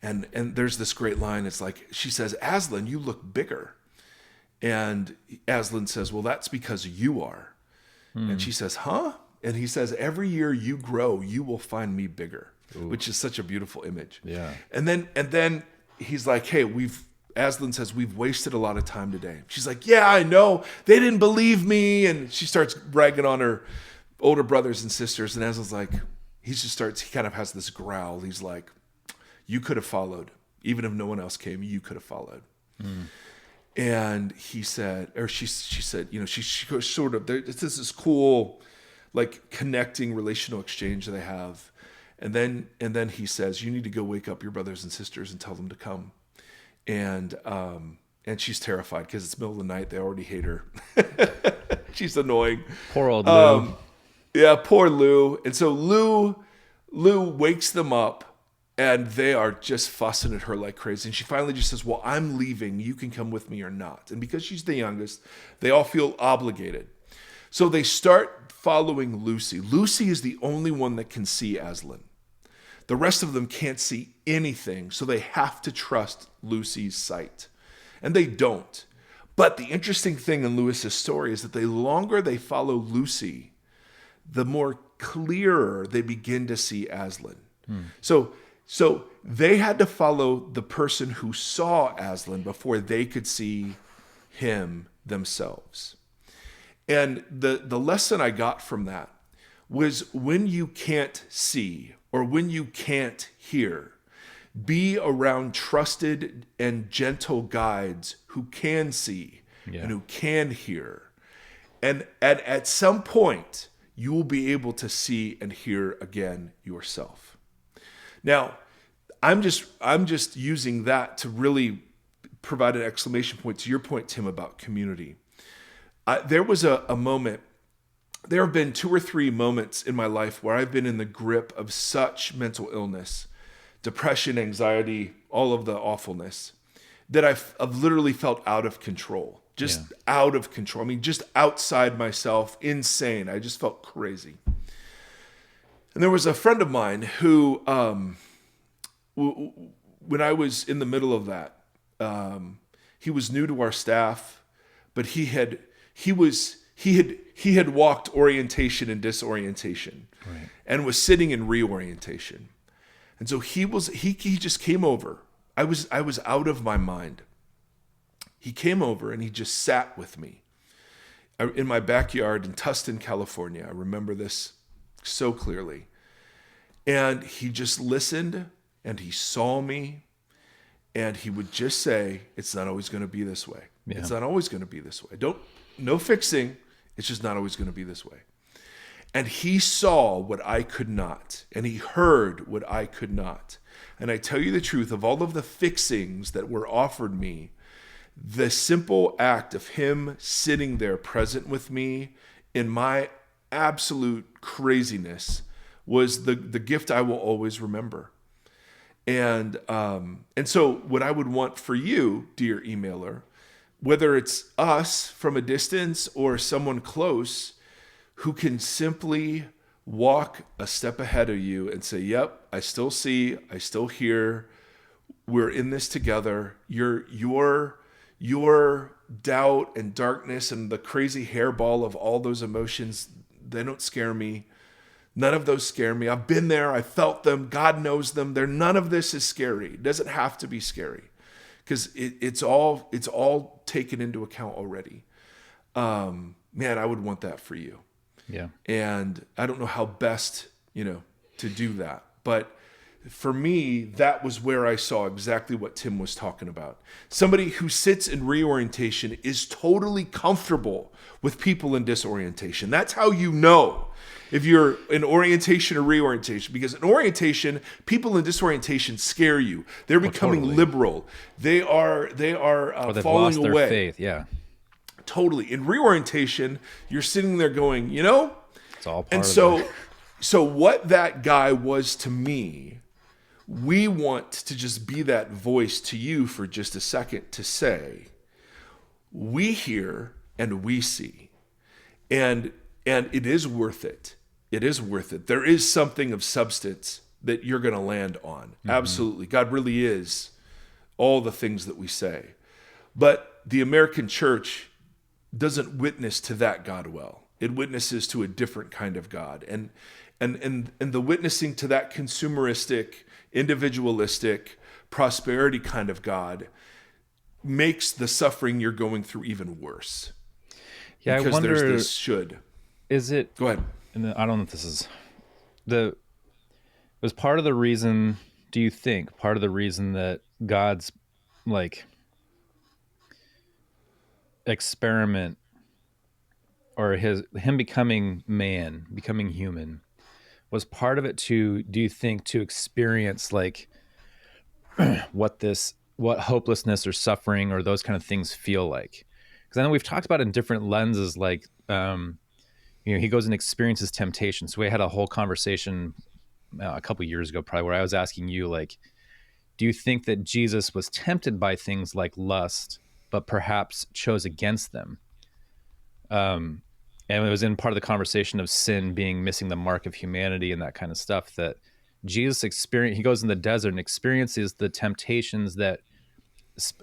And there's this great line. It's like, she says, "Aslan, you look bigger." And Aslan says, "Well, that's because you are." And she says, "Huh?" And he says, "Every year you grow, you will find me bigger." Ooh. Which is such a beautiful image. Yeah. And then he's like, "Hey, Aslan says, we've wasted a lot of time today." She's like, "Yeah, I know. They didn't believe me." And she starts bragging on her older brothers and sisters. And Aslan's like, he kind of has this growl. He's like, "You could have followed. Even if no one else came, you could have followed." And he said, or she said, she goes sort of, it's this cool, like, connecting relational exchange they have. And then he says, "You need to go wake up your brothers and sisters and tell them to come." And she's terrified because it's middle of the night. They already hate her. She's annoying. Poor old Lou. Yeah, poor Lou. And so Lou wakes them up, and they are just fussing at her like crazy. And she finally just says, "Well, I'm leaving. You can come with me or not." And because she's the youngest, they all feel obligated. So they start following Lucy. Lucy is the only one that can see Aslan. The rest of them can't see anything, so they have to trust Lucy's sight. And they don't. But the interesting thing in Lewis's story is that the longer they follow Lucy, the more clearer they begin to see Aslan. So they had to follow the person who saw Aslan before they could see him themselves. And the lesson I got from that was, when you can't see or when you can't hear, be around trusted and gentle guides who can see and who can hear. And at some point, you will be able to see and hear again yourself. Now, I'm just using that to really provide an exclamation point to your point, Tim, about community. There was a moment, there have been 2 or 3 moments in my life where I've been in the grip of such mental illness, depression, anxiety, all of the awfulness, that I've literally felt out of control. Out of control. I mean, just outside myself, insane. I just felt crazy. And there was a friend of mine who, when I was in the middle of that, he was new to our staff, but he had walked orientation and disorientation, right, and was sitting in reorientation. And so he just came over. I was out of my mind. He came over and he just sat with me in my backyard in Tustin, California. I remember this so clearly. And he just listened, and he saw me, and he would just say, "It's not always going to be this way. Yeah. It's not always going to be this way. No fixing. It's just not always going to be this way." And he saw what I could not, and he heard what I could not. And I tell you the truth, of all of the fixings that were offered me, the simple act of him sitting there present with me in my absolute craziness was the gift I will always remember. And so what I would want for you, dear emailer, whether it's us from a distance or someone close who can simply walk a step ahead of you and say, yep, I still see, I still hear, we're in this together. Your doubt and darkness and the crazy hairball of all those emotions, they don't scare me. None of those scare me. I've been there. I felt them. God knows them. None of this is scary. It doesn't have to be scary because it's all taken into account already. Man, I would want that for you. Yeah. And I don't know how best, to do that. But for me, that was where I saw exactly what Tim was talking about. Somebody who sits in reorientation is totally comfortable with people in disorientation. That's how you know if you're in orientation or reorientation. Because in orientation, people in disorientation scare you. They're becoming liberal. They are or they've falling lost away. their faith. Yeah. Totally. In reorientation, you're sitting there going, it's all part of it. So what that guy was to me, we want to just be that voice to you for just a second to say, we hear and we see. And it is worth it. It is worth it. There is something of substance that you're going to land on. Mm-hmm. Absolutely. God really is all the things that we say. But the American church doesn't witness to that God well. It witnesses to a different kind of God. And the witnessing to that consumeristic, individualistic, prosperity kind of God makes the suffering you're going through even worse. Yeah, because I wonder, there's this should. Is it? Go ahead. And I don't know if this is was part of the reason. Do you think part of the reason that God's experiment or him becoming man, becoming human, was part of it do you think, to experience what hopelessness or suffering or those kind of things feel like? Because I know we've talked about it in different lenses, he goes and experiences temptation. So we had a whole conversation a couple years ago, probably, where I was asking you, do you think that Jesus was tempted by things like lust, but perhaps chose against them? And it was in part of the conversation of sin being missing the mark of humanity and that kind of stuff, that Jesus he goes in the desert and experiences the temptations that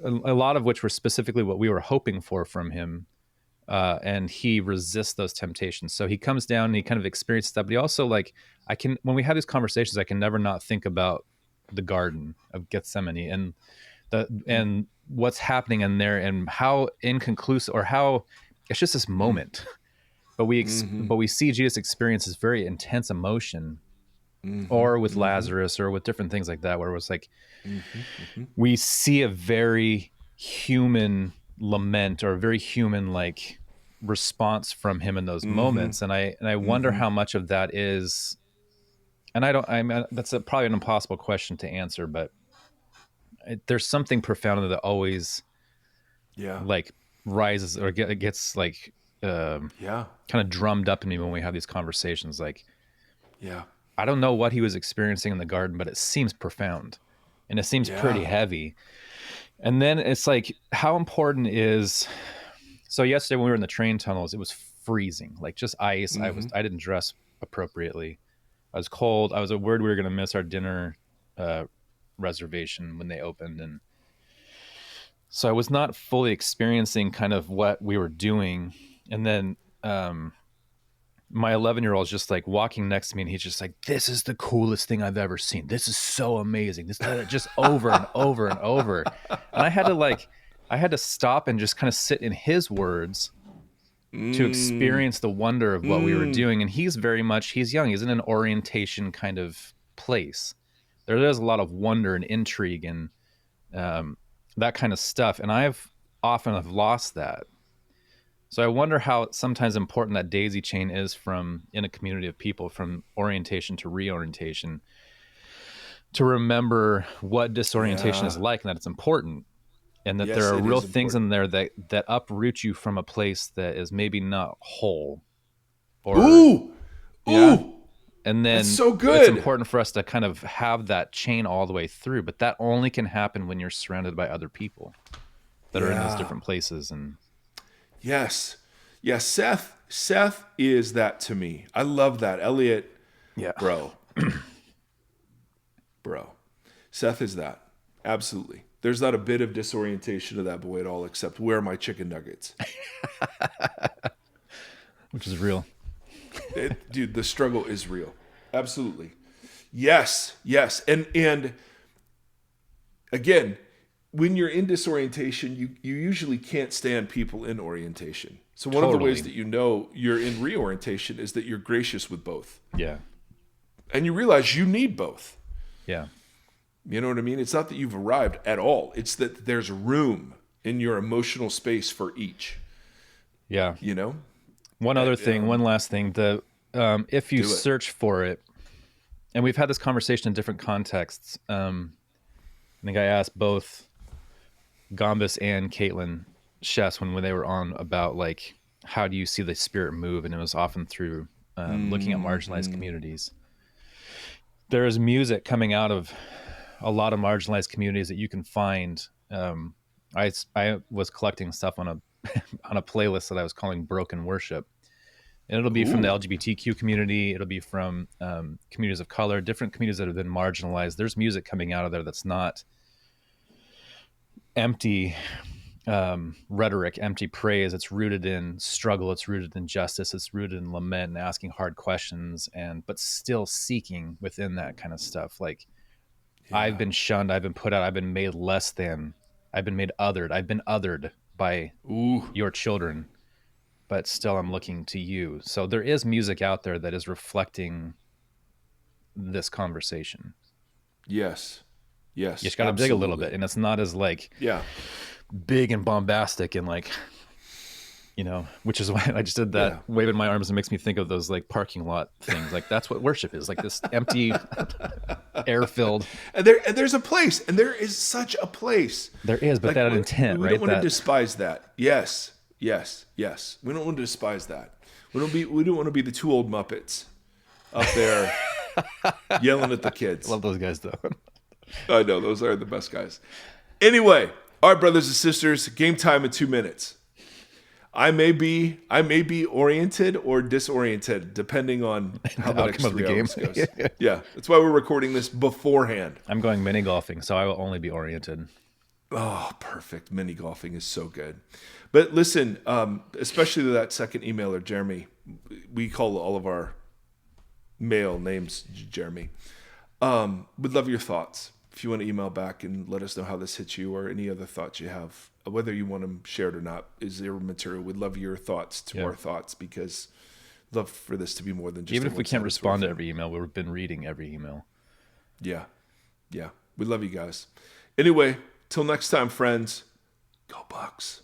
a lot of which were specifically what we were hoping for from him. And he resists those temptations. So he comes down and he kind of experiences that. But he also, when we have these conversations, I can never not think about the Garden of Gethsemane and what's happening in there and how inconclusive, or how it's just this moment. But we see Jesus experience this very intense emotion, or with Lazarus, or with different things like that, where it was we see a very human lament, or a very human response from him in those moments. And I wonder how much of that is, and that's probably an impossible question to answer, but there's something profound that always rises or gets kind of drummed up in me when we have these conversations. I don't know what he was experiencing in the garden, but it seems profound and it seems pretty heavy. And then it's how important is, so yesterday when we were in the train tunnels, it was freezing, just ice. I didn't dress appropriately. I was cold. I was worried we were going to miss our dinner reservation when they opened. And so I was not fully experiencing kind of what we were doing. And then my 11-year-old is just walking next to me, and he's just this is the coolest thing I've ever seen. This is so amazing. This just over and over and over. And I had to stop and just kind of sit in his words to experience the wonder of what we were doing. And he's young. He's in an orientation kind of place. There's a lot of wonder and intrigue and that kind of stuff. And I've often lost that. So I wonder how sometimes important that daisy chain is in a community of people, from orientation to reorientation, to remember what disorientation is like, and that it's important. And that there are real things in there that uproot you from a place that is maybe not whole. Or, Ooh! Yeah? And then that's so good. It's important for us to kind of have that chain all the way through, but that only can happen when you're surrounded by other people that are in those different places. And yes. Yeah, Seth is that to me. I love that. Elliot, bro. Bro. Seth is that. Absolutely. There's not a bit of disorientation to that boy at all, except where are my chicken nuggets? Which is real. Dude, the struggle is real. Absolutely. Yes. And again, when you're in disorientation, you usually can't stand people in orientation. So one of the ways that you know you're in reorientation is that you're gracious with both. Yeah. And you realize you need both. Yeah. You know what I mean? It's not that you've arrived at all. It's that there's room in your emotional space for each. Yeah. You know? One last thing. If you search for it, and we've had this conversation in different contexts. I think I asked both Gombis and Caitlin Chess when they were on about like, how do you see the Spirit move? And it was often through looking at marginalized communities. There is music coming out of a lot of marginalized communities that you can find. I was collecting stuff on a playlist that I was calling Broken Worship. And it'll be from the LGBTQ community. It'll be from communities of color, different communities that have been marginalized. There's music coming out of there that's not empty rhetoric, empty praise. It's rooted in struggle. It's rooted in justice. It's rooted in lament and asking hard questions, but still seeking within that kind of stuff. Like, I've been shunned. I've been put out. I've been made less than. I've been made othered. I've been othered by your children. But still I'm looking to you. So there is music out there that is reflecting this conversation. Yes. You just got to dig a little bit. And it's not as like big and bombastic and like, which is why I just did that waving my arms. And makes me think of those like parking lot things. Like that's what worship is, like this empty air-filled. And there's a place, and there is such a place. There is, but like, that intent, right? We don't want to despise that. Yes. We don't want to despise that. We don't want to be the two old Muppets up there yelling at the kids. Love those guys though. I know, those are the best guys. Anyway, all right, brothers and sisters, game time in 2 minutes. I may be oriented or disoriented depending on how the next 3 hours goes. Yeah, that's why we're recording this beforehand. I'm going mini golfing, so I will only be oriented. Oh, perfect. Mini golfing is so good. But listen, especially to that second emailer, Jeremy. We call all of our male names Jeremy. Would love your thoughts. If you want to email back and let us know how this hits you or any other thoughts you have, whether you want them shared or not, is immaterial. We'd love your thoughts to our thoughts, because love for this to be more than just even if we can't respond to every email, we've been reading every email. Yeah. We love you guys. Anyway, till next time, friends. Go Bucks.